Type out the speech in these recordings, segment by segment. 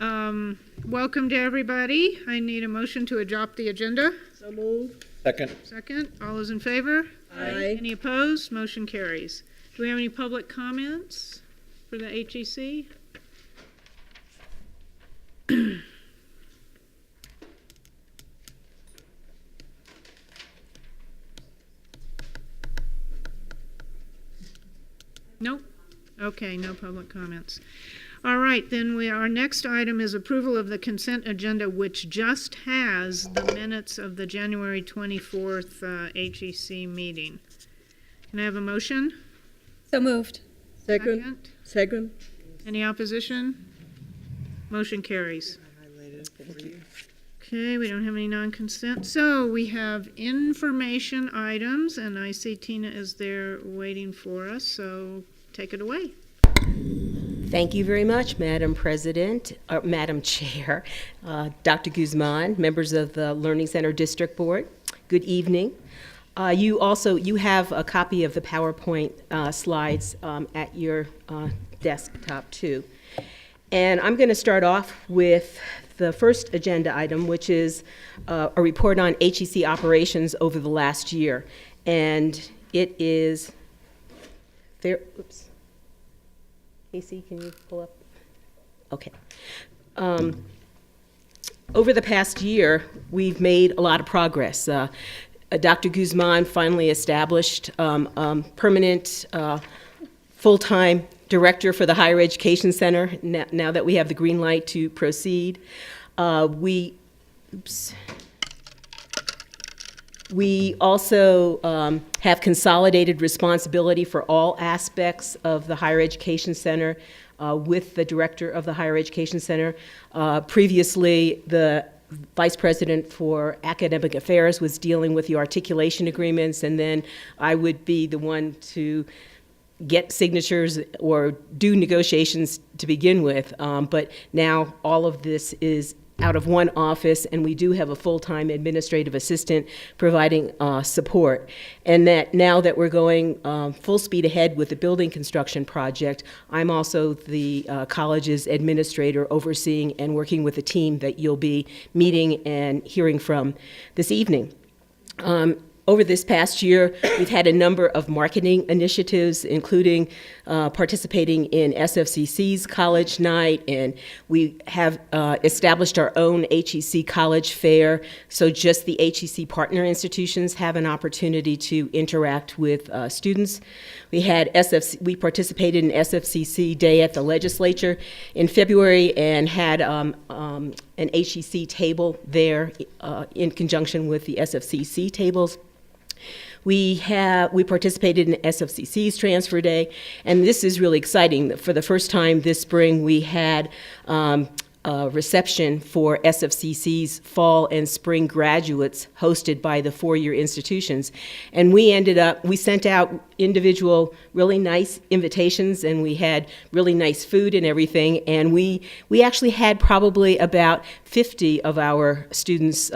Welcome to everybody. I need a motion to adopt the agenda. So moved. Second. Second. All those in favor? Aye. Any opposed? Motion carries. Do we have any public comments for the HEC? Nope. Okay, no public comments. All right, then our next item is approval of the consent agenda, which just has the minutes of the January 24th HEC meeting. Can I have a motion? So moved. Second. Any opposition? Motion carries. Okay, we don't have any non-consent. So we have information items, and I see Tina is there waiting for us, so take it away. Thank you very much, Madam President, Madam Chair, Dr. Guzman, members of the Learning Center District Board. Good evening. You have a copy of the PowerPoint slides at your desktop too. And I'm going to start off with the first agenda item, which is a report on HEC operations over the last year. And it is there. Oops. Casey, can you pull up? Okay. Over the past year, we've made a lot of progress. Dr. Guzman finally established permanent full-time director for the Higher Education Center now that we have the green light to proceed. We also have consolidated responsibility for all aspects of the Higher Education Center with the director of the Higher Education Center. Previously, the Vice President for Academic Affairs was dealing with the articulation agreements, and then I would be the one to get signatures or do negotiations to begin with. But now all of this is out of one office, and we do have a full-time administrative assistant providing support. And that now that we're going full speed ahead with the building construction project, I'm also the college's administrator overseeing and working with the team that you'll be meeting and hearing from this evening. Over this past year, we've had a number of marketing initiatives, including participating in SFCC's College Night, and we have established our own HEC College Fair, so just the HEC partner institutions have an opportunity to interact with students. We participated in SFCC Day at the Legislature in February and had an HEC table there in conjunction with the SFCC tables. We participated in SFCC's Transfer Day, and this is really exciting. For the first time this spring, we had a reception for SFCC's fall and spring graduates hosted by the four-year institutions. And we sent out individual really nice invitations, and we had really nice food and everything, and we actually had probably about 50 of our students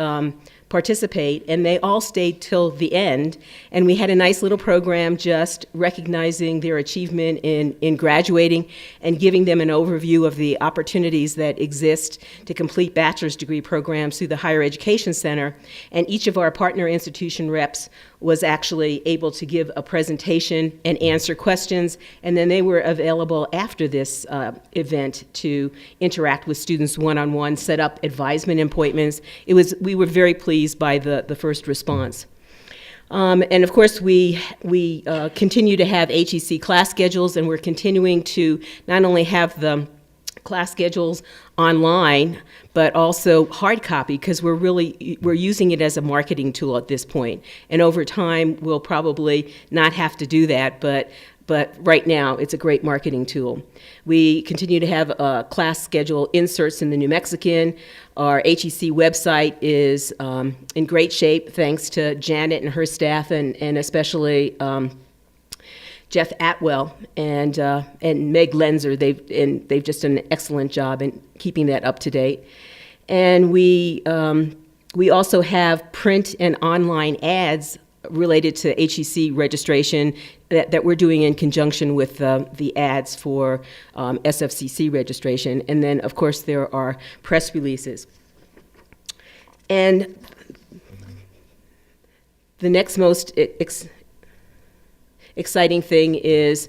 participate, and they all stayed till the end. And we had a nice little program just recognizing their achievement in graduating and giving them an overview of the opportunities that exist to complete bachelor's degree programs through the Higher Education Center. And each of our partner institution reps was actually able to give a presentation and answer questions, and then they were available after this event to interact with students one-on-one, set up advisement appointments. We were very pleased by the first response. And of course, we continue to have HEC class schedules, and we're continuing to not only have the class schedules online, but also hard copy, because we're using it as a marketing tool at this point. And over time, we'll probably not have to do that, but right now, it's a great marketing tool. We continue to have class schedule inserts in the New Mexican. Our HEC website is in great shape, thanks to Janet and her staff, and especially Jeff Atwell and Meg Lenzer. They've just done an excellent job in keeping that up to date. And we also have print and online ads related to HEC registration that we're doing in conjunction with the ads for SFCC registration. And then, of course, there are press releases. And the next most exciting thing is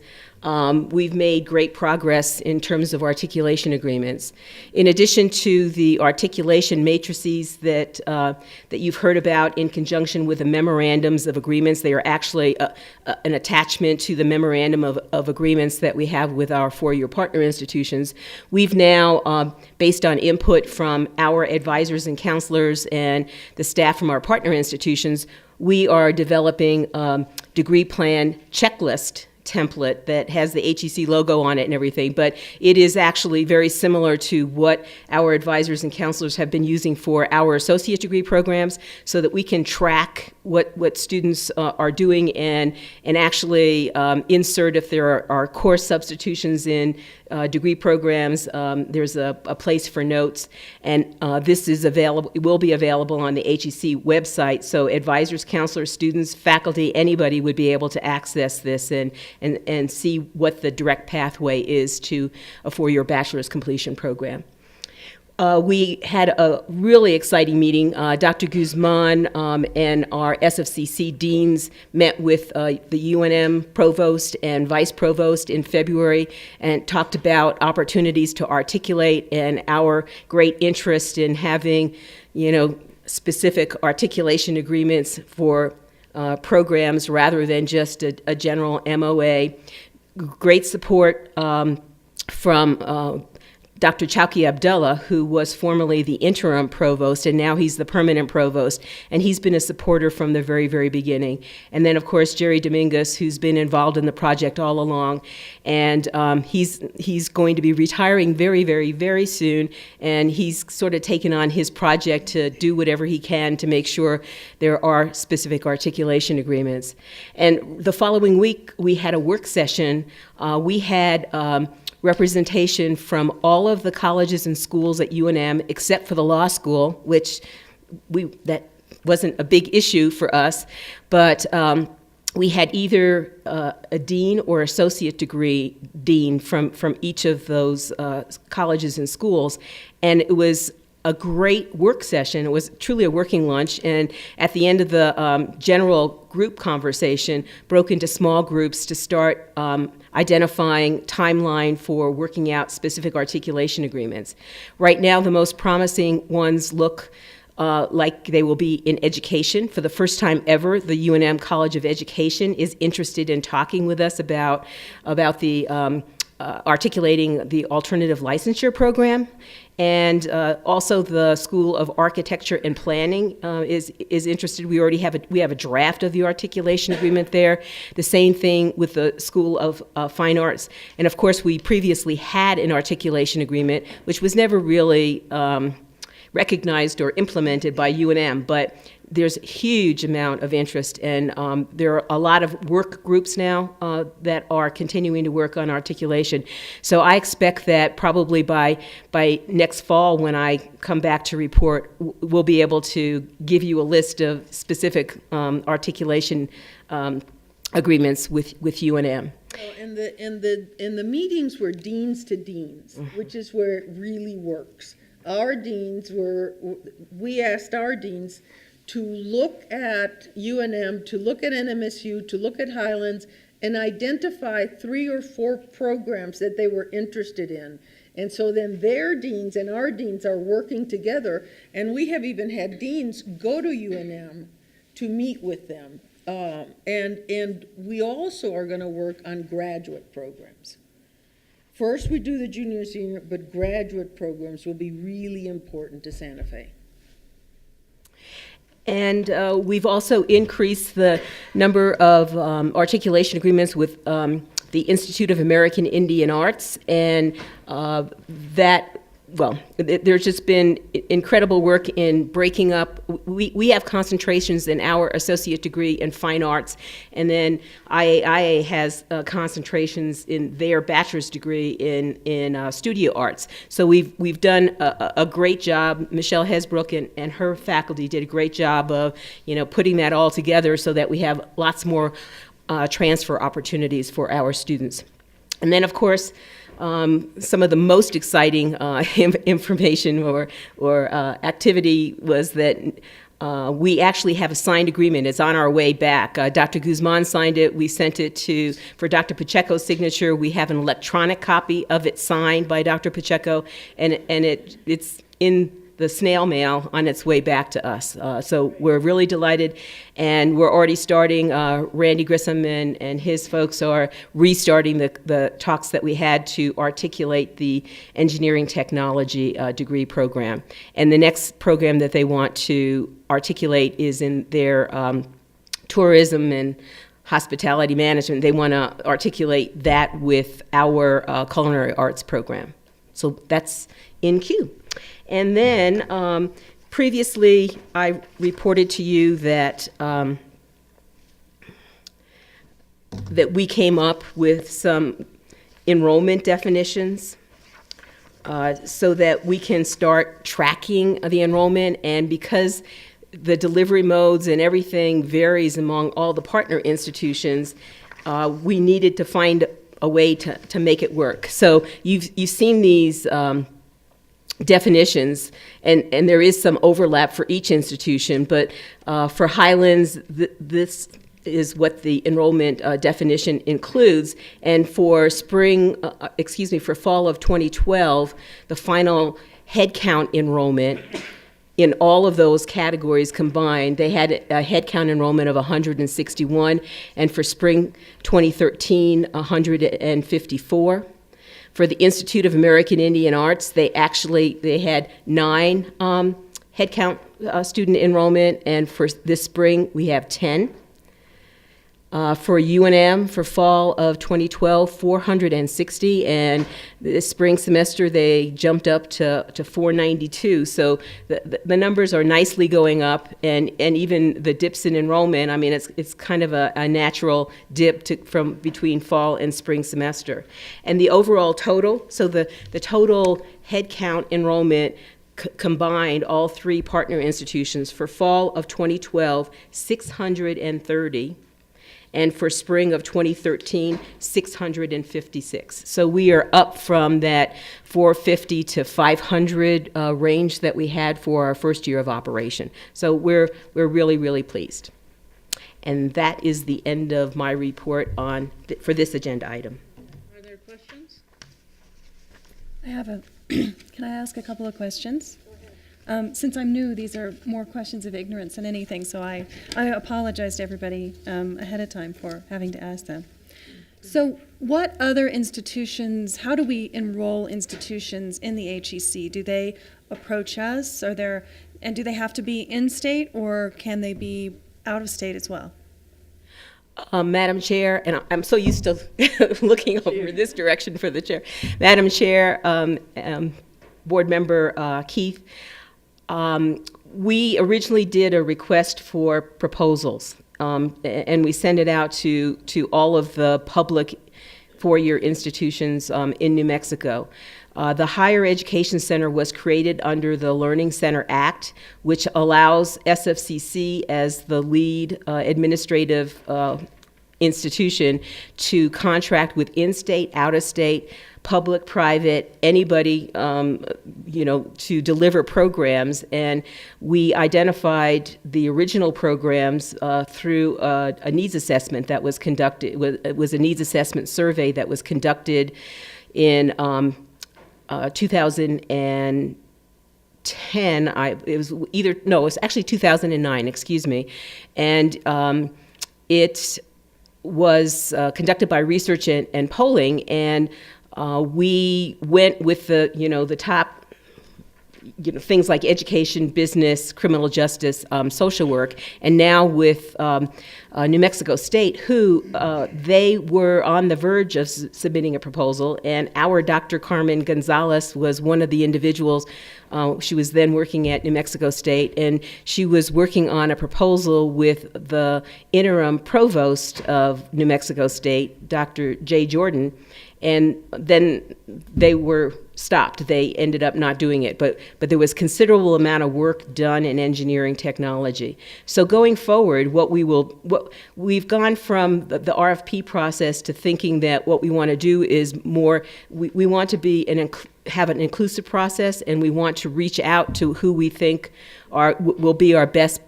we've made great progress in terms of articulation agreements. In addition to the articulation matrices that you've heard about in conjunction with the memorandums of agreements, they are actually an attachment to the memorandum of agreements that we have with our four-year partner institutions. We've now, based on input from our advisors and counselors and the staff from our partner institutions, we are developing degree plan checklist template that has the HEC logo on it and everything, but it is actually very similar to what our advisors and counselors have been using for our associate degree programs, so that we can track what students are doing and actually insert if there are course substitutions in degree programs. There's a place for notes, and this is available. It will be available on the HEC website, so advisors, counselors, students, faculty, anybody would be able to access this and see what the direct pathway is to a four-year bachelor's completion program. We had a really exciting meeting. Dr. Guzman and our SFCC deans met with the UNM provost and vice provost in February and talked about opportunities to articulate and our great interest in having, specific articulation agreements for programs rather than just a general MOA. Great support from Dr. Chowki Abdullah, who was formerly the interim provost, and now he's the permanent provost, and he's been a supporter from the very, very beginning. And then, of course, Jerry Dominguez, who's been involved in the project all along, and he's going to be retiring very, very, very soon, and he's sort of taken on his project to do whatever he can to make sure there are specific articulation agreements. And the following week, we had a work session. We had representation from all of the colleges and schools at UNM except for the law school, which that wasn't a big issue for us, but we had either a dean or associate degree dean from each of those colleges and schools, and it was a great work session. It was truly a working lunch, and at the end of the general group conversation, broke into small groups to start identifying timeline for working out specific articulation agreements. Right now, the most promising ones look like they will be in education. For the first time ever, the UNM College of Education is interested in talking with us about the articulating the alternative licensure program. And also the School of Architecture and Planning is interested. We already have a draft of the articulation agreement there. The same thing with the School of Fine Arts. And of course, we previously had an articulation agreement, which was never really recognized or implemented by UNM, but there's a huge amount of interest, and there are a lot of work groups now that are continuing to work on articulation. So I expect that probably by next fall, when I come back to report, we'll be able to give you a list of specific articulation agreements with UNM. And the meetings were deans to deans, which is where it really works. We asked our deans to look at UNM, to look at NMSU, to look at Highlands, and identify 3 or 4 programs that they were interested in. And so then their deans and our deans are working together, and we have even had deans go to UNM to meet with them. And we also are going to work on graduate programs. First, we do the junior, senior, but graduate programs will be really important to Santa Fe. And we've also increased the number of articulation agreements with the Institute of American Indian Arts, and that there's just been incredible work in breaking up. We have concentrations in our associate degree in fine arts, and then IAIA has concentrations in their bachelor's degree in studio arts. So we've done a great job. Michelle Hesbrook and her faculty did a great job of putting that all together so that we have lots more transfer opportunities for our students. And then, of course, some of the most exciting information or activity was that we actually have a signed agreement. It's on our way back. Dr. Guzman signed it. We sent it for Dr. Pacheco's signature. We have an electronic copy of it signed by Dr. Pacheco, and it's in the snail mail on its way back to us. So we're really delighted, and we're already starting. Randy Grissom and his folks are restarting the talks that we had to articulate the engineering technology degree program. And the next program that they want to articulate is in their tourism and hospitality management. They want to articulate that with our culinary arts program. So that's in queue. And then previously I reported to you that that we came up with some enrollment definitions so that we can start tracking the enrollment. And because the delivery modes and everything varies among all the partner institutions, we needed to find a way to make it work. So you've seen these definitions, and there is some overlap for each institution, but for Highlands, this is what the enrollment definition includes. And for for fall of 2012, the final headcount enrollment in all of those categories combined, they had a headcount enrollment of 161, and for spring 2013, 154. For the Institute of American Indian Arts, they had 9 headcount student enrollment, and for this spring, we have 10. For UNM, for fall of 2012, 460, and this spring semester, they jumped up to 492. So the numbers are nicely going up, and even the dips in enrollment, I mean, it's kind of a natural dip from between fall and spring semester. And the overall total, so the total headcount enrollment combined, all 3 partner institutions, for fall of 2012, 630. And for spring of 2013, 656. So we are up from that 450 to 500 range that we had for our first year of operation. So we're really, really pleased. And that is the end of my report for this agenda item. Are there questions? I have can I ask a couple of questions? Since I'm new, these are more questions of ignorance than anything, so I apologize to everybody ahead of time for having to ask them. So what other institutions, how do we enroll institutions in the HEC? Do they approach us? And do they have to be in-state, or can they be out of state as well? Madam Chair, and I'm so used to looking over this direction for the chair. Madam Chair, Board Member Keith, we originally did a request for proposals, and we sent it out to all of the public four-year institutions in New Mexico. The Higher Education Center was created under the Learning Center Act, which allows SFCC as the lead administrative institution to contract with in-state, out-of-state, public, private, anybody, to deliver programs. And we identified the original programs through a needs assessment that was conducted. It was a needs assessment survey that was conducted in 2010. It was actually 2009, excuse me. And it was conducted by research and polling, and we went with the top things like education, business, criminal justice, social work, and now with New Mexico State, who they were on the verge of submitting a proposal, and our Dr. Carmen Gonzalez was one of the individuals. She was then working at New Mexico State, and she was working on a proposal with the interim provost of New Mexico State, Dr. Jay Jordan, and then they were stopped. They ended up not doing it, but there was considerable amount of work done in engineering technology. So going forward, what we've gone from the RFP process to thinking that what we want to do is more, we want to be have an inclusive process, and we want to reach out to who we think will be our best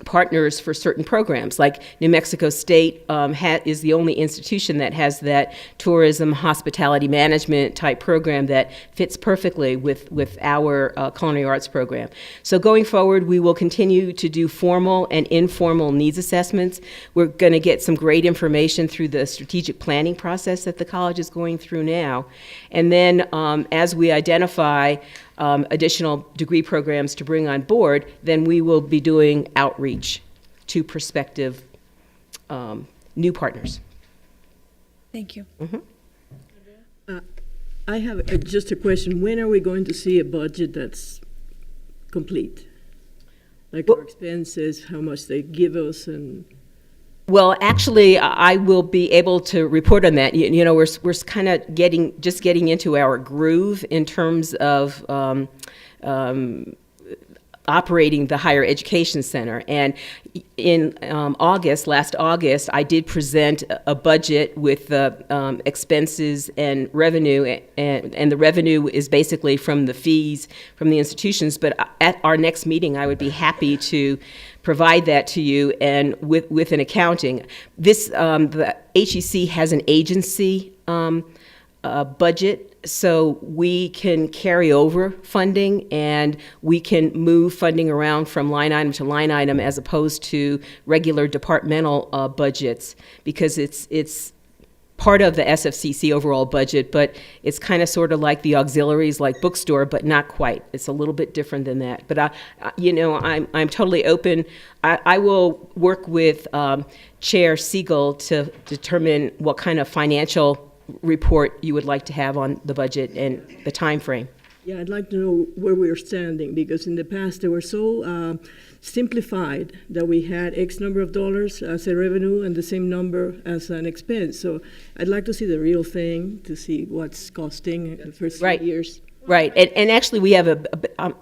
partners for certain programs. Like New Mexico State is the only institution that has that tourism hospitality management type program that fits perfectly with our culinary arts program. So going forward, we will continue to do formal and informal needs assessments. We're going to get some great information through the strategic planning process that the college is going through now. And then as we identify additional degree programs to bring on board, then we will be doing outreach to prospective new partners. Thank you. I have just a question. When are we going to see a budget that's complete? Like our expenses, how much they give us, and... Well, actually, I will be able to report on that. You know, we're kind of getting into our groove in terms of operating the higher education center. And in last August, I did present a budget with the expenses and revenue, and the revenue is basically from the fees from the institutions. But at our next meeting, I would be happy to provide that to you, and with an accounting. This the HEC has an agency budget, so we can carry over funding, and we can move funding around from line item to line item as opposed to regular departmental budgets, because it's part of the SFCC overall budget, but it's kind of sort of like the auxiliaries, like bookstore, but not quite. It's a little bit different than that. But I'm totally open. I will work with Chair Siegel to determine what kind of financial report you would like to have on the budget and the time frame. Yeah, I'd like to know where we're standing, because in the past they were so simplified that we had X number of dollars as a revenue and the same number as an expense. So I'd like to see the real thing, to see what's costing the first few years. Right, and actually we have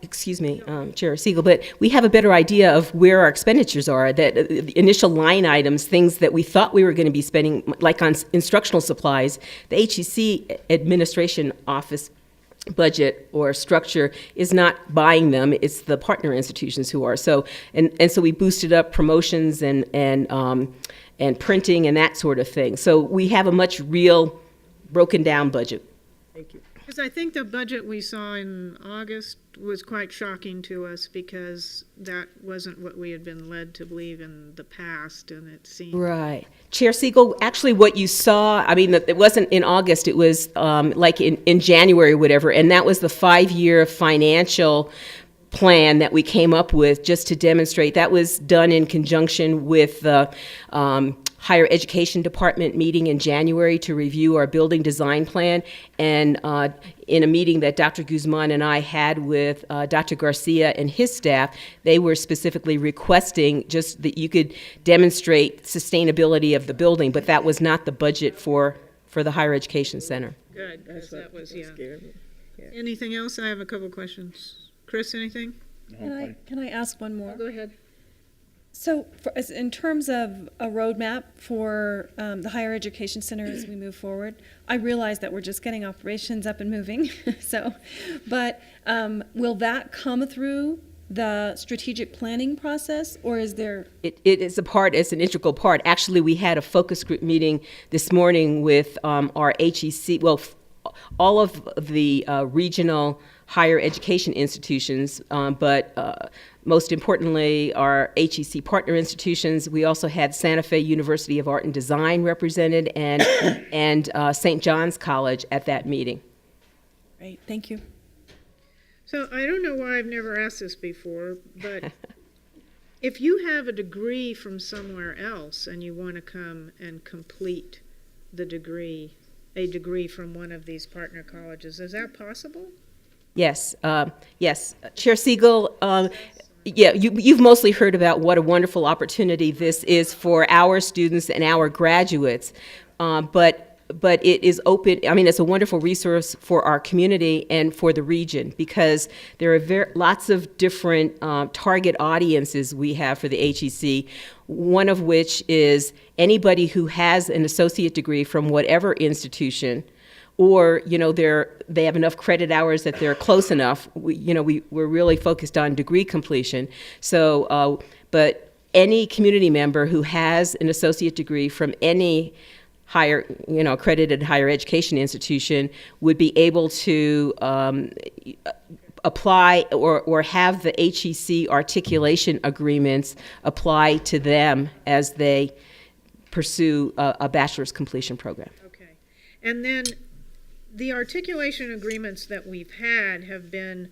excuse me, Chair Siegel, but we have a better idea of where our expenditures are, that the initial line items, things that we thought we were going to be spending, like on instructional supplies, the HEC administration office budget or structure is not buying them, it's the partner institutions who are. So, and so we boosted up promotions and printing and that sort of thing. So we have a much real broken down budget. Thank you. Because I think the budget we saw in August was quite shocking to us, because that wasn't what we had been led to believe in the past, and it seemed... Right. Chair Siegel, actually what you saw, I mean, it wasn't in August, it was like in January or whatever, and that was the 5-year financial plan that we came up with just to demonstrate. That was done in conjunction with the Higher Education Department meeting in January to review our building design plan, and in a meeting that Dr. Guzman and I had with Dr. Garcia and his staff, they were specifically requesting just that you could demonstrate sustainability of the building, but that was not the budget for the Higher Education Center. Good, because that was, yeah. Scared me. Yeah. Anything else? I have a couple questions. Chris, anything? Can I ask one more? Go ahead. So, in terms of a roadmap for the higher education center as we move forward, I realize that we're just getting operations up and moving. But will that come through the strategic planning process, or is there? It is it's an integral part. Actually, we had a focus group meeting this morning with our HEC, all of the regional higher education institutions, but most importantly, our HEC partner institutions. We also had Santa Fe University of Art and Design represented, and St. John's College at that meeting. Great, thank you. So I don't know why I've never asked this before, but if you have a degree from somewhere else and you want to come and complete the degree, a degree from one of these partner colleges, is that possible? Yes, yes. Chair Siegel, yeah, you've mostly heard about what a wonderful opportunity this is for our students and our graduates, but it is open. I mean, it's a wonderful resource for our community and for the region because there are lots of different target audiences we have for the HEC, one of which is anybody who has an associate degree from whatever institution, or they have enough credit hours that they're close enough. We're really focused on degree completion. So, but any community member who has an associate degree from any higher, accredited higher education institution would be able to apply or have the HEC articulation agreements apply to them as they pursue a bachelor's completion program. Okay. And then the articulation agreements that we've had have been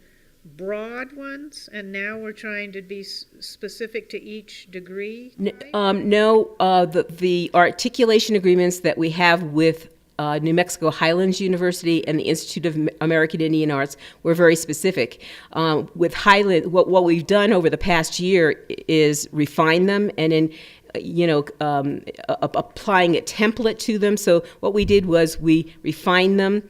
broad ones, and now we're trying to be specific to each degree? No, the articulation agreements that we have with New Mexico Highlands University and the Institute of American Indian Arts were very specific. With Highland, what we've done over the past year is refine them and in applying a template to them. So what we did was we refined them.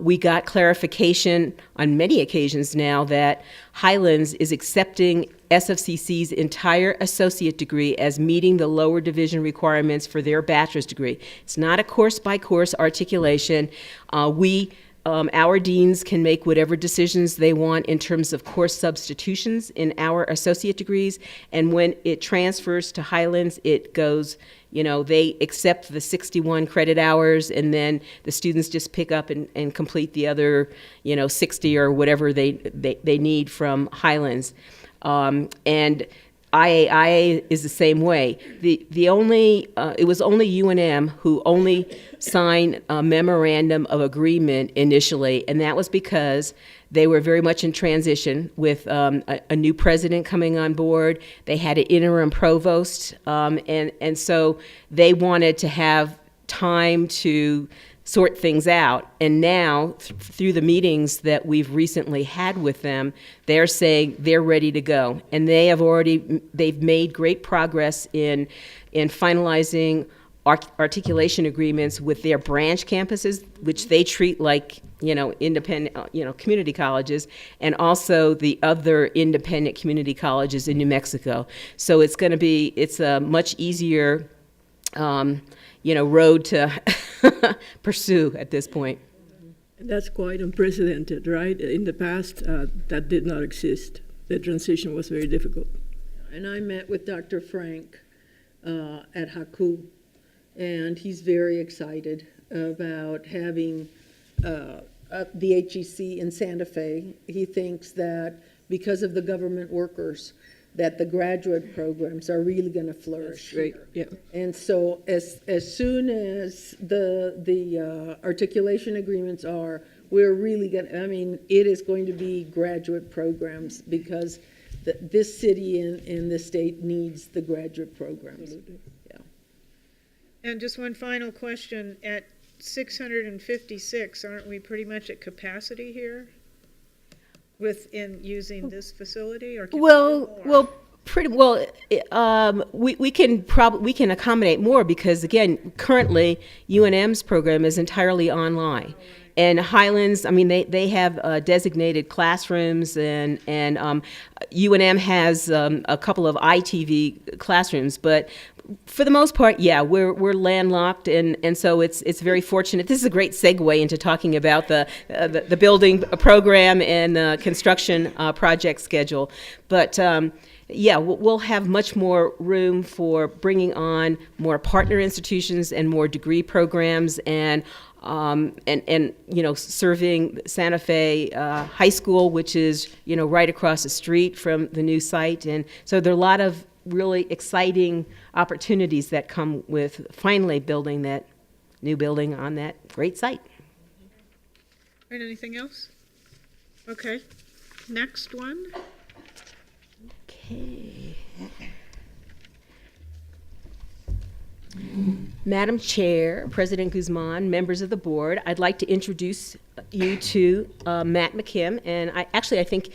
We got clarification on many occasions now that Highlands is accepting SFCC's entire associate degree as meeting the lower division requirements for their bachelor's degree. It's not a course-by-course articulation. Our deans can make whatever decisions they want in terms of course substitutions in our associate degrees, and when it transfers to Highlands, it goes, they accept the 61 credit hours, and then the students just pick up and complete the other, 60 or whatever they need from Highlands. And IAIA is the same way. It was only UNM who only signed a memorandum of agreement initially, and that was because they were very much in transition with a new president coming on board. They had an interim provost, and so they wanted to have time to sort things out. And now, through the meetings that we've recently had with them, they're saying they're ready to go. And they've made great progress in finalizing articulation agreements with their branch campuses, which they treat like, independent, community colleges, and also the other independent community colleges in New Mexico. So it's a much easier, road to pursue at this point. That's quite unprecedented, right? In the past, that did not exist. The transition was very difficult. And I met with Dr. Frank at Haku, and he's very excited about having the HEC in Santa Fe. He thinks that because of the government workers, that the graduate programs are really going to flourish. Great, yeah. And so as soon as the articulation agreements are, we're really going to, it is going to be graduate programs because this city and this state needs the graduate programs. Absolutely. Yeah. And just one final question. At 656, aren't we pretty much at capacity here? Within using this facility, or can we do more? Pretty well. We can accommodate more because again, currently UNM's program is entirely online, and Highlands. They have designated classrooms, and UNM has a couple of ITV classrooms, but for the most part, yeah, we're landlocked, and so it's very fortunate. This is a great segue into talking about the building program and the construction project schedule. But yeah, we'll have much more room for bringing on more partner institutions and more degree programs, and serving Santa Fe High School, which is right across the street from the new site, and so there are a lot of really exciting opportunities that come with finally building that new building on that great site. All right, anything else? Okay. next one. Okay. Madam Chair, President Guzman, members of the board, I'd like to introduce you to Matt McKim, and I think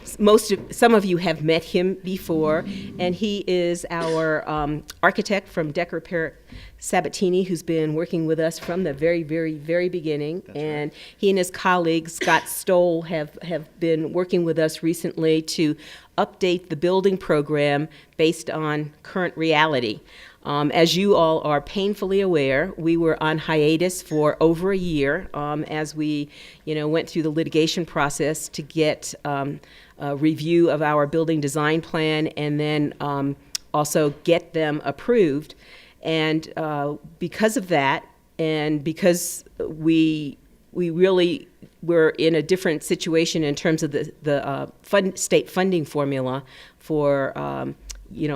some of you have met him before, and he is our architect from Decker Parrott Sabatini, who's been working with us from the very, very, very beginning. And he and his colleague, Scott Stoll, have been working with us recently to update the building program based on current reality. As you all are painfully aware, we were on hiatus for over a year as we, went through the litigation process to get a review of our building design plan and then also get them approved. And because of that, and because we really were in a different situation in terms of the state funding formula for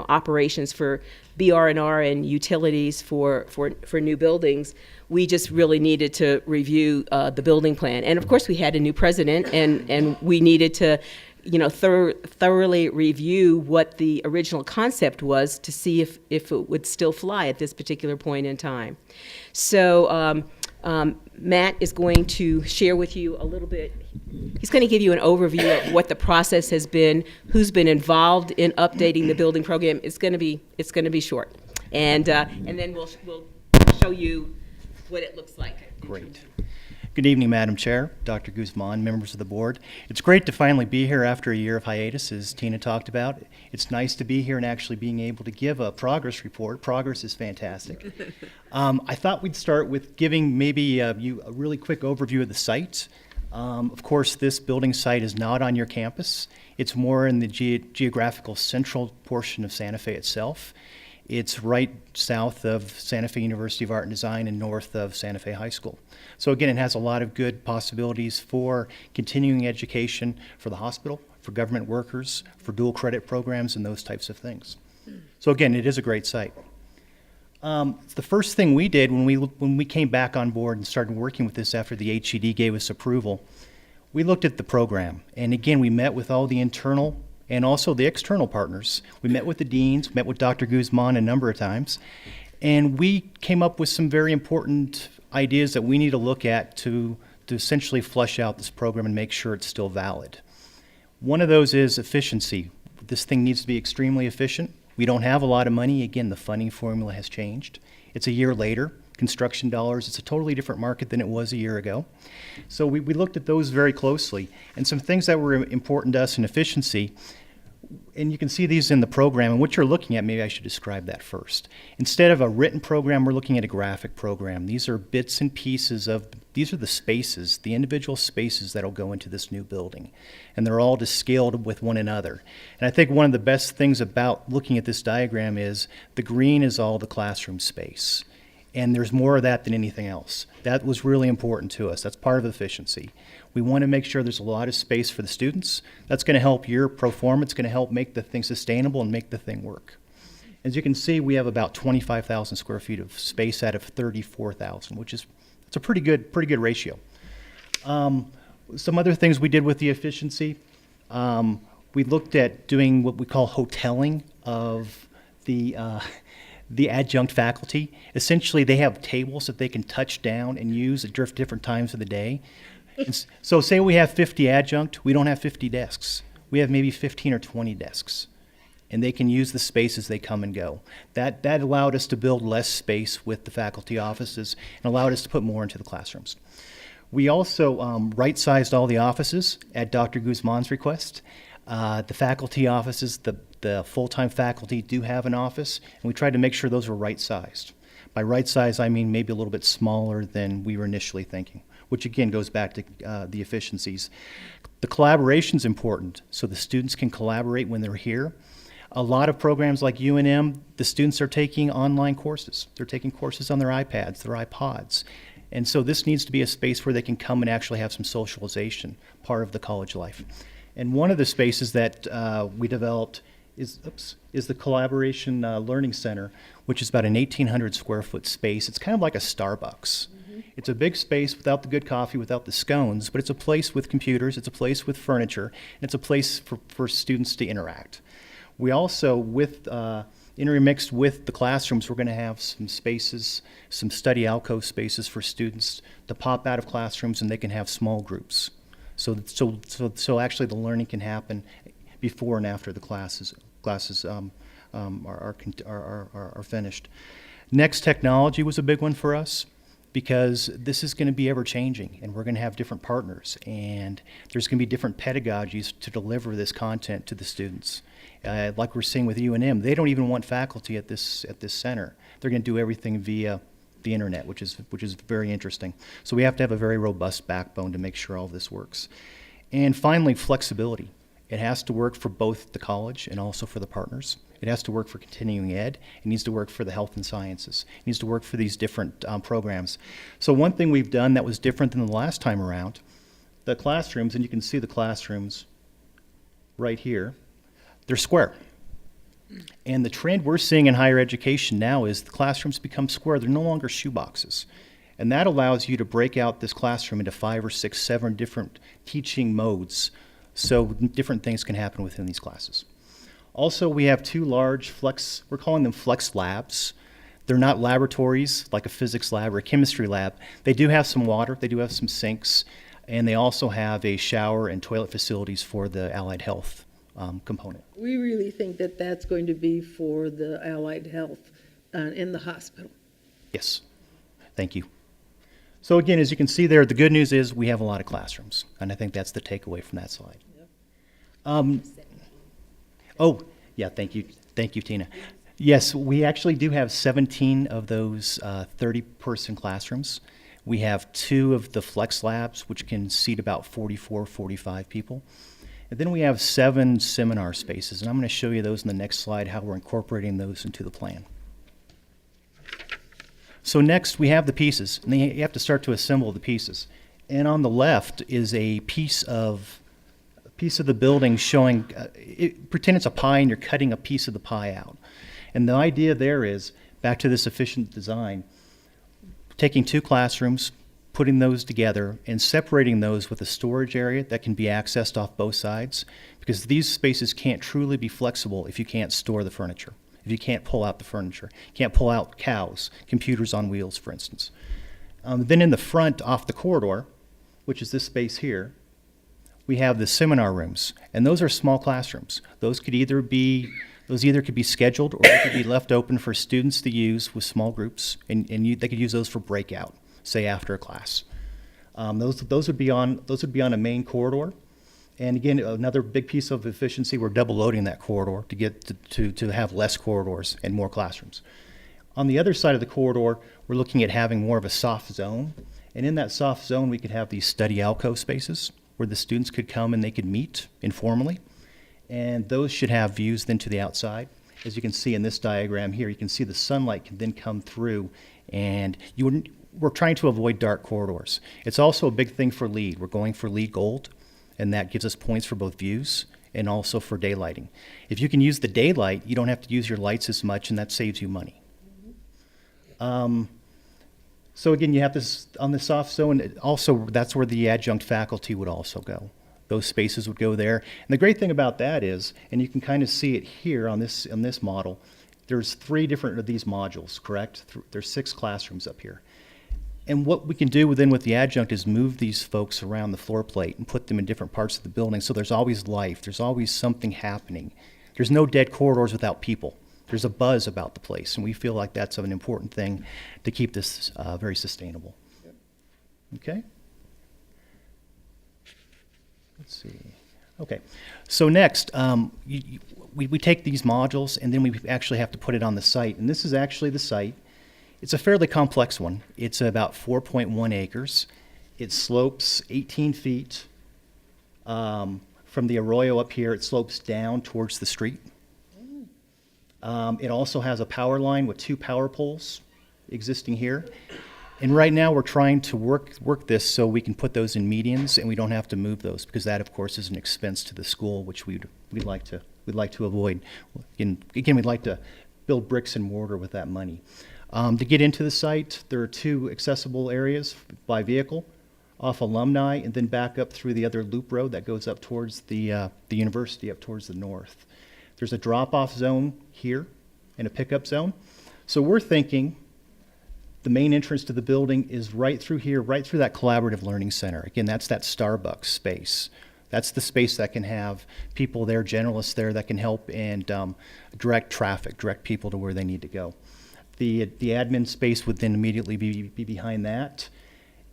operations for BR&R and utilities for new buildings, we just really needed to review the building plan. And of course, we had a new president, and we needed to thoroughly review what the original concept was to see if it would still fly at this particular point in time. So Matt is going to share with you a little bit. He's going to give you an overview of what the process has been, who's been involved in updating the building program. It's going to be short, and then we'll show you what it looks like. Great. Good evening, Madam Chair, Dr. Guzman, members of the board. It's great to finally be here after a year of hiatus, as Tina talked about. It's nice to be here and actually being able to give a progress report. Progress is fantastic. I thought we'd start with giving maybe you a really quick overview of the site. Of course, this building site is not on your campus. It's more in the geographical central portion of Santa Fe itself. It's right south of Santa Fe University of Art and Design and north of Santa Fe High School. So again, it has a lot of good possibilities for continuing education for the hospital, for government workers, for dual credit programs, and those types of things. So again, it is a great site. The first thing we did when we came back on board and started working with this after the HED gave us approval, we looked at the program. And again, we met with all the internal and also the external partners. We met with the deans, met with Dr. Guzman a number of times, and we came up with some very important ideas that we need to look at to essentially flush out this program and make sure it's still valid. One of those is efficiency. This thing needs to be extremely efficient. We don't have a lot of money. Again, the funding formula has changed. It's a year later. Construction dollars, it's a totally different market than it was a year ago. So we looked at those very closely. And some things that were important to us in efficiency, and you can see these in the program, and what you're looking at, maybe I should describe that first. Instead of a written program, we're looking at a graphic program. These are bits and pieces these are the spaces, the individual spaces that'll go into this new building. And they're all just scaled with one another. And I think one of the best things about looking at this diagram is the green is all the classroom space. And there's more of that than anything else. That was really important to us. That's part of efficiency. We want to make sure there's a lot of space for the students. That's going to help your performance. It's going to help make the thing sustainable and make the thing work. As you can see, we have about 25,000 square feet of space out of 34,000, which is it's a pretty good ratio. Some other things we did with the efficiency, we looked at doing what we call hoteling of the adjunct faculty. Essentially, they have tables that they can touch down and use at different times of the day. So say we have 50 adjunct, we don't have 50 desks. We have maybe 15 or 20 desks. And they can use the space as they come and go. That allowed us to build less space with the faculty offices and allowed us to put more into the classrooms. We also right-sized all the offices at Dr. Guzman's request. The faculty offices, the full-time faculty do have an office, and we tried to make sure those were right-sized. By right-size, I mean maybe a little bit smaller than we were initially thinking, which again goes back to the efficiencies. The collaboration's important, so the students can collaborate when they're here. A lot of programs like UNM, the students are taking online courses. They're taking courses on their iPads, their iPods. And so this needs to be a space where they can come and actually have some socialization, part of the college life. And one of the spaces that we developed is the Collaboration Learning Center, which is about an 1,800 square foot space. It's kind of like a Starbucks. It's a big space without the good coffee, without the scones, but it's a place with computers, it's a place with furniture, and it's a place for students to interact. We also, intermixed with the classrooms, we're going to have some spaces, some study alcove spaces for students to pop out of classrooms, and they can have small groups. So actually the learning can happen before and after the classes are finished. Next, technology was a big one for us, because this is going to be ever-changing, and we're going to have different partners, and there's going to be different pedagogies to deliver this content to the students. Like we're seeing with UNM, they don't even want faculty at this center. They're going to do everything via the internet, which is very interesting. So we have to have a very robust backbone to make sure all this works. And finally, flexibility. It has to work for both the college and also for the partners. It has to work for continuing ed. It needs to work for the health and sciences. It needs to work for these different programs. So one thing we've done that was different than the last time around, the classrooms, and you can see the classrooms right here, they're square. And the trend we're seeing in higher education now is the classrooms become square. They're no longer shoeboxes. And that allows you to break out this classroom into 5 or 6, 7 different teaching modes, so different things can happen within these classes. Also, we have 2 large we're calling them flex labs. They're not laboratories like a physics lab or a chemistry lab. They do have some water, they do have some sinks, and they also have a shower and toilet facilities for the allied health component. We really think that that's going to be for the allied health in the hospital. Yes, thank you. So again, as you can see there, the good news is we have a lot of classrooms, and I think that's the takeaway from that slide. Oh, yeah, thank you, Tina. Yes, we actually do have 17 of those 30-person classrooms. We have 2 of the flex labs, which can seat about 44, 45 people. And then we have 7 seminar spaces, and I'm going to show you those in the next slide, how we're incorporating those into the plan. So next, we have the pieces, and then you have to start to assemble the pieces. And on the left is a piece of the building showing, pretend it's a pie and you're cutting a piece of the pie out. And the idea there is, back to this efficient design, taking 2 classrooms, putting those together, and separating those with a storage area that can be accessed off both sides, because these spaces can't truly be flexible if you can't store the furniture, if you can't pull out the furniture, can't pull out cows, computers on wheels, for instance. Then in the front, off the corridor, which is this space here, we have the seminar rooms, and those are small classrooms. Those either could be scheduled, or they could be left open for students to use with small groups, and they could use those for breakout, say after a class. Those would be on a main corridor, and again, another big piece of efficiency, we're double loading that corridor to get to have less corridors and more classrooms. On the other side of the corridor, we're looking at having more of a soft zone, and in that soft zone, we could have these study alcove spaces where the students could come and they could meet informally, and those should have views then to the outside. As you can see in this diagram here, you can see the sunlight can then come through, and we're trying to avoid dark corridors. It's also a big thing for LEED. We're going for LEED Gold, and that gives us points for both views and also for daylighting. If you can use the daylight, you don't have to use your lights as much, and that saves you money. So again, you have this on the soft zone. Also, that's where the adjunct faculty would also go. Those spaces would go there. And the great thing about that is, and you can kind of see it here on this model, there's 3 different of these modules, correct? There's 6 classrooms up here. And what we can do with the adjunct is move these folks around the floor plate and put them in different parts of the building, so there's always life, there's always something happening. There's no dead corridors without people. There's a buzz about the place, and we feel like that's an important thing to keep this very sustainable. Okay? Let's see. Okay. So next, we take these modules, and then we actually have to put it on the site. And this is actually the site. It's a fairly complex one. It's about 4.1 acres. It slopes 18 feet. From the arroyo up here, it slopes down towards the street. It also has a power line with 2 power poles existing here. And right now we're trying to work this so we can put those in medians and we don't have to move those, because that of course is an expense to the school, which we'd like to avoid. Again, we'd like to build bricks and mortar with that money. To get into the site, there are 2 accessible areas by vehicle, off Alumni, and then back up through the other loop road that goes up towards the university, up towards the north. There's a drop-off zone here and a pickup zone. So we're thinking the main entrance to the building is right through here, right through that collaborative learning center. Again, that's that Starbucks space. That's the space that can have people there, generalists there, that can help and direct traffic, direct people to where they need to go. The admin space would then immediately be behind that.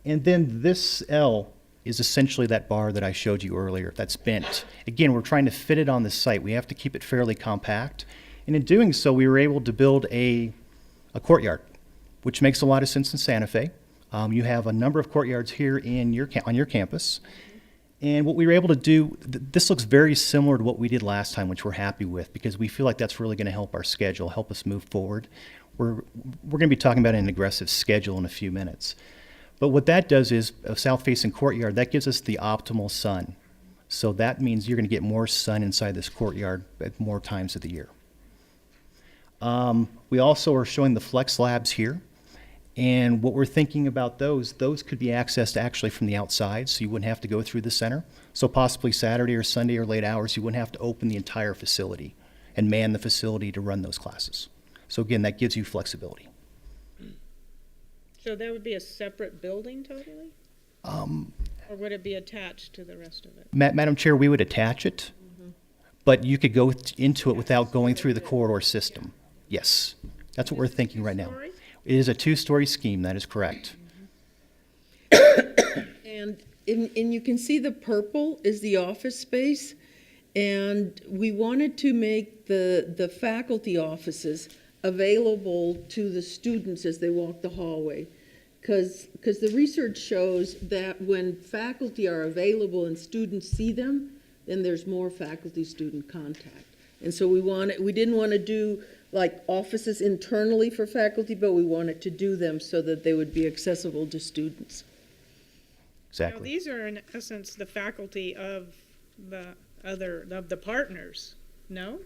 And then this L is essentially that bar that I showed you earlier that's bent. Again, we're trying to fit it on the site. We have to keep it fairly compact. And in doing so, we were able to build a courtyard, which makes a lot of sense in Santa Fe. You have a number of courtyards here in on your campus. And what we were able to do, this looks very similar to what we did last time, which we're happy with, because we feel like that's really going to help our schedule, help us move forward. We're going to be talking about an aggressive schedule in a few minutes. But what that does is, a south-facing courtyard, that gives us the optimal sun. So that means you're going to get more sun inside this courtyard at more times of the year. We also are showing the flex labs here. And what we're thinking about those could be accessed actually from the outside, so you wouldn't have to go through the center. So possibly Saturday or Sunday or late hours, you wouldn't have to open the entire facility and man the facility to run those classes. So again, that gives you flexibility. So that would be a separate building totally? Or would it be attached to the rest of it? Madam Chair, we would attach it, but you could go into it without going through the corridor system. Yes, that's what we're thinking right now. Story? It is a 2-story scheme, that is correct. And you can see the purple is the office space, and we wanted to make the faculty offices available to the students as they walk the hallway. Because the research shows that when faculty are available and students see them, then there's more faculty-student contact. And so we didn't want to do like offices internally for faculty, but we wanted to do them so that they would be accessible to students. Now, Exactly. these are in essence the faculty of the partners, no?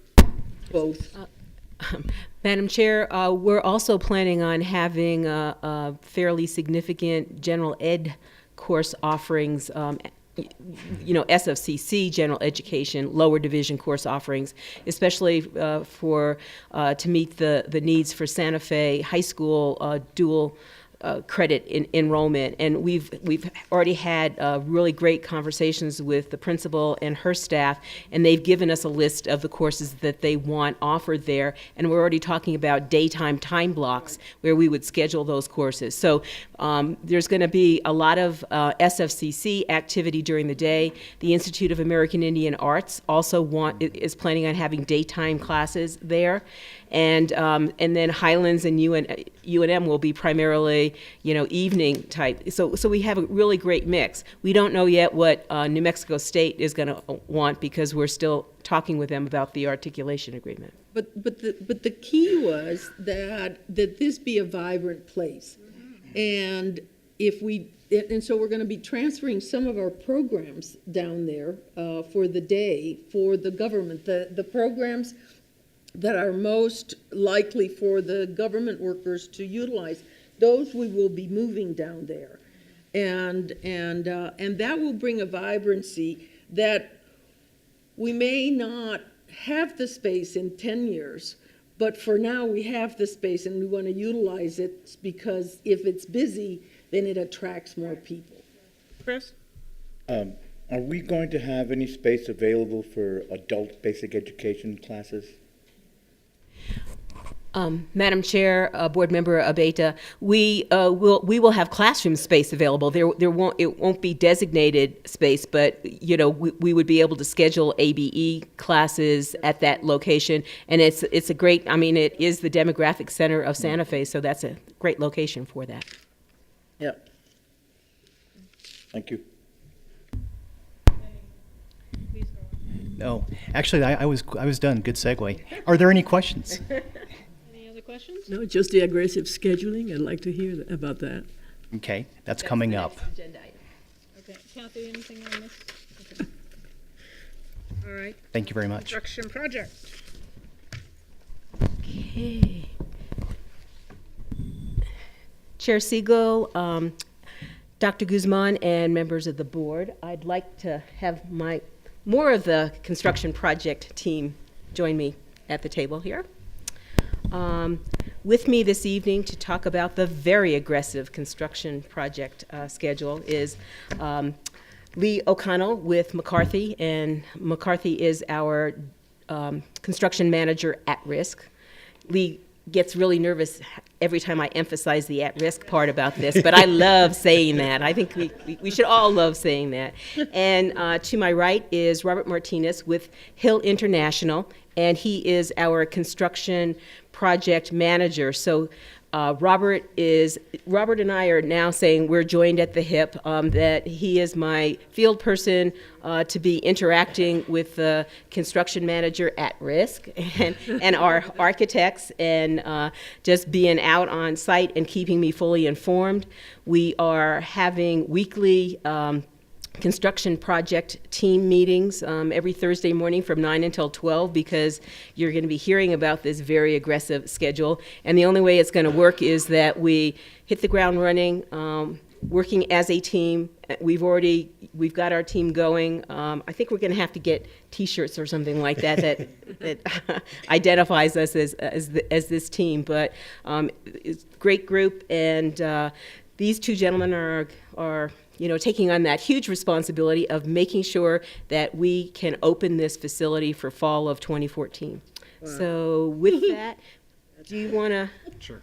Both. Madam Chair, we're also planning on having fairly significant general ed course offerings, SFCC, general education, lower division course offerings, especially to meet the needs for Santa Fe High School dual credit enrollment. And we've already had really great conversations with the principal and her staff, and they've given us a list of the courses that they want offered there. And we're already talking about daytime time blocks where we would schedule those courses. So there's going to be a lot of SFCC activity during the day. The Institute of American Indian Arts also is planning on having daytime classes there. And then Highlands and UNM will be primarily, evening type. So we have a really great mix. We don't know yet what New Mexico State is going to want, because we're still talking with them about the articulation agreement. But the key was that this be a vibrant place. And so we're going to be transferring some of our programs down there for the day for the government. The programs that are most likely for the government workers to utilize, those we will be moving down there. And that will bring a vibrancy that we may not have the space in 10 years, but for now we have the space and we want to utilize it, because if it's busy, then it attracts more people. Chris? Are we going to have any space available for adult basic education classes? Madam Chair, Board Member Abeyta, we will have classroom space available. It won't be designated space, but we would be able to schedule ABE classes at that location, and it's a great. It is the demographic center of Santa Fe, so that's a great location for that. Yep. Thank you. No, actually, I was done. Good segue. Are there any questions? Any other questions? No, just the aggressive scheduling. I'd like to hear about that. Okay, that's coming up. Okay, Kathy, anything on this? Okay. All right, Thank you very much. construction project. Okay. Chair Siegel, Dr. Guzman, and members of the board. I'd like to have more of the construction project team join me at the table here. With me this evening to talk about the very aggressive construction project schedule is Lee O'Connell with McCarthy, and McCarthy is our construction manager at risk. Lee gets really nervous every time I emphasize the at-risk part about this, but I love saying that. I think we should all love saying that. And to my right is Robert Martinez with Hill International, and he is our construction project manager. So Robert and I are now saying we're joined at the hip, that he is my field person to be interacting with the construction manager at risk and our architects, and just being out on site and keeping me fully informed. We are having weekly construction project team meetings every Thursday morning from 9 until 12, because you're going to be hearing about this very aggressive schedule. And the only way it's going to work is that we hit the ground running, working as a team. We've got our team going. I think we're going to have to get T-shirts or something like that that identifies us as this team. But it's a great group, and these two gentlemen are taking on that huge responsibility of making sure that we can open this facility for fall of 2014. Wow. So with that, do you want to? Sure.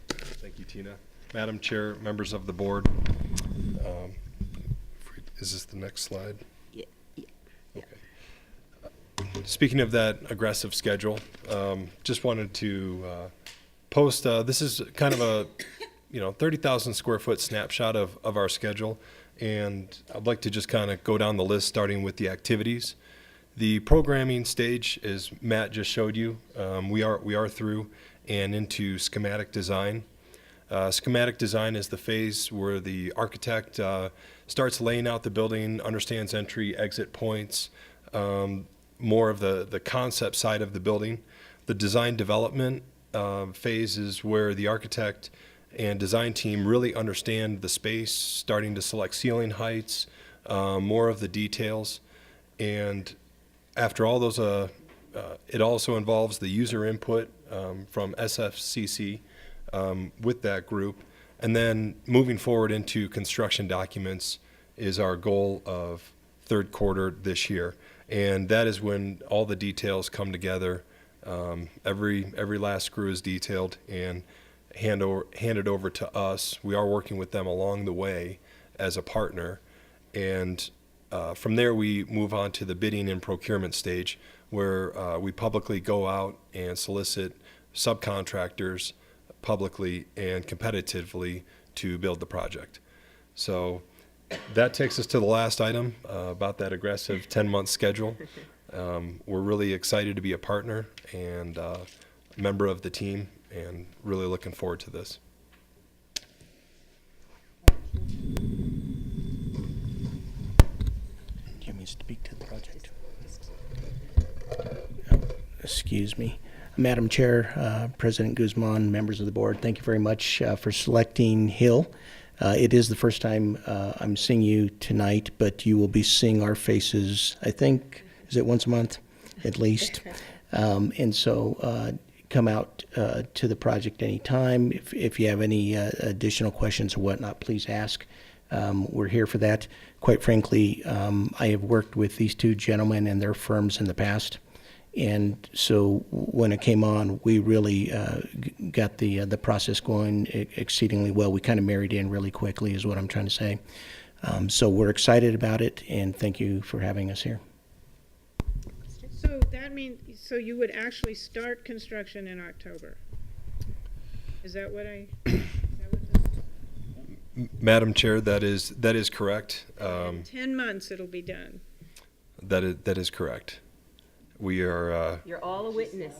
Thank you, Tina. Madam Chair, members of the board. Is this the next slide? Yeah. Okay. Speaking of that aggressive schedule, just wanted to post, this is kind of a 30,000 square foot snapshot of our schedule, and I'd like to just kind of go down the list, starting with the activities. The programming stage, as Matt just showed you, we are through and into schematic design. Schematic design is the phase where the architect starts laying out the building, understands entry, exit points, more of the concept side of the building. The design development phase is where the architect and design team really understand the space, starting to select ceiling heights, more of the details. And after all those, it also involves the user input from SFCC with that group. And then moving forward into construction documents is our goal of third quarter this year. And that is when all the details come together. Every last screw is detailed and handed over to us. We are working with them along the way as a partner, and from there we move on to the bidding and procurement stage, where we publicly go out and solicit subcontractors publicly and competitively to build the project. So that takes us to the last item about that aggressive 10-month schedule. We're really excited to be a partner and a member of the team, and really looking forward to this. Do you want me to speak to the project? Excuse me. Madam Chair, President Guzman, members of the board, thank you very much for selecting Hill. It is the first time I'm seeing you tonight, but you will be seeing our faces, I think, is it once a month at least? And so come out to the project anytime. If you have any additional questions or whatnot, please ask. We're here for that. Quite frankly, I have worked with these two gentlemen and their firms in the past. And so when it came on, we really got the process going exceedingly well. We kind of married in really quickly is what I'm trying to say. So we're excited about it, and thank you for having us here. So that means, so you would actually start construction in October? Is that what Madam Chair, that is correct. in 10 months it'll be done? That is correct. We are. You're all a witness.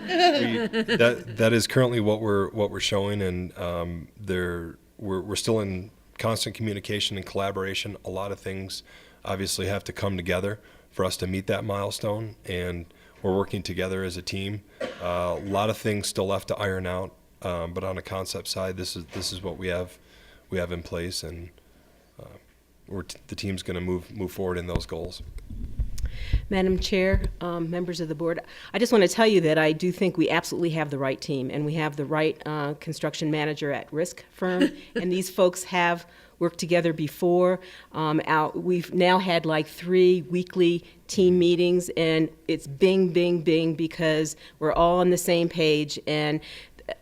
That is currently what we're showing, and we're still in constant communication and collaboration. A lot of things obviously have to come together for us to meet that milestone, and we're working together as a team. A lot of things still left to iron out But on a concept side, this is what we have in place, and the team's going to move forward in those goals. Madam Chair, members of the board, I just want to tell you that I do think we absolutely have the right team, and we have the right construction manager at risk firm, and these folks have worked together before. We've now had like 3 weekly team meetings, and it's bing, bing, bing, because we're all on the same page. And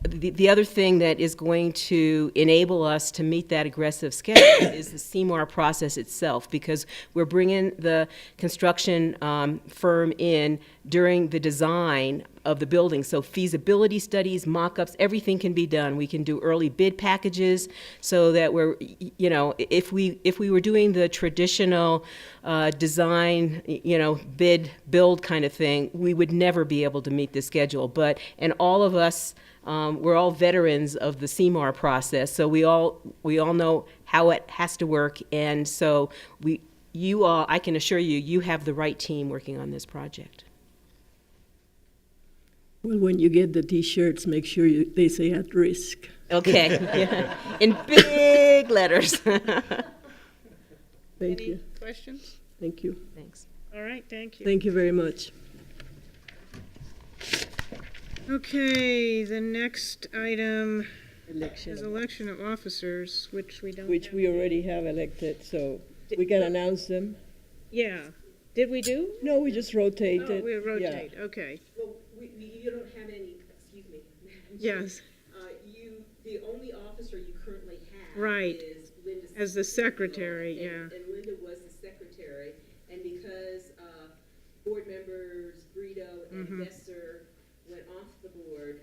the other thing that is going to enable us to meet that aggressive schedule is the CMAR process itself, because we're bringing the construction firm in during the design of the building. So feasibility studies, mock-ups, everything can be done. We can do early bid packages so that we're, if we were doing the traditional design, bid, build kind of thing, we would never be able to meet this schedule. And all of us, we're all veterans of the CMAR process, so we all know how it has to work, and so I can assure you, you have the right team working on this project. Well, when you get the T-shirts, make sure they say "at risk." Okay, yeah. In big letters. Thank you. Questions? Thank you. Thanks. All right, thank you. Thank you very much. Okay, the next item is Election, election of officers, which we don't which have. we already have elected, so we can announce them. Yeah. Did we do? No, we just rotated. Oh, we Yeah. rotate, okay. Well, you don't have any, excuse me. Yes, The only officer you currently have Right. is Linda. as the secretary, yeah. And Linda was the secretary, and because board members Brito and Besser went off the board,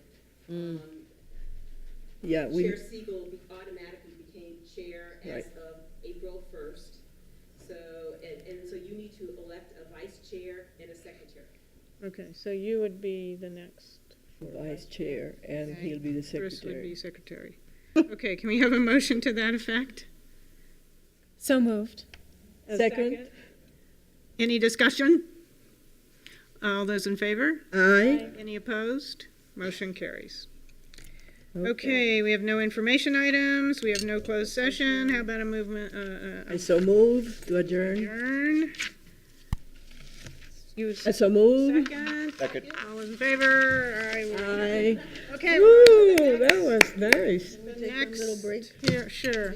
Yeah, we, Chair Siegel automatically became chair as Right. of April 1st. So, and so you need to elect a vice chair and a secretary. Okay, so you would be the next. vice chair, and Okay. he'll be the Chris would be secretary. secretary. Okay, can we have a motion to that effect? So moved. A Second. Any discussion? All those in favor? Aye. Any opposed? Motion carries. Okay, we have no information items, we have no closed session, how about a movement, I so move to adjourn. adjourn? You I so move. second? All in favor? Aye. Okay. Woo, that was nice. The next. little break? Here, sure.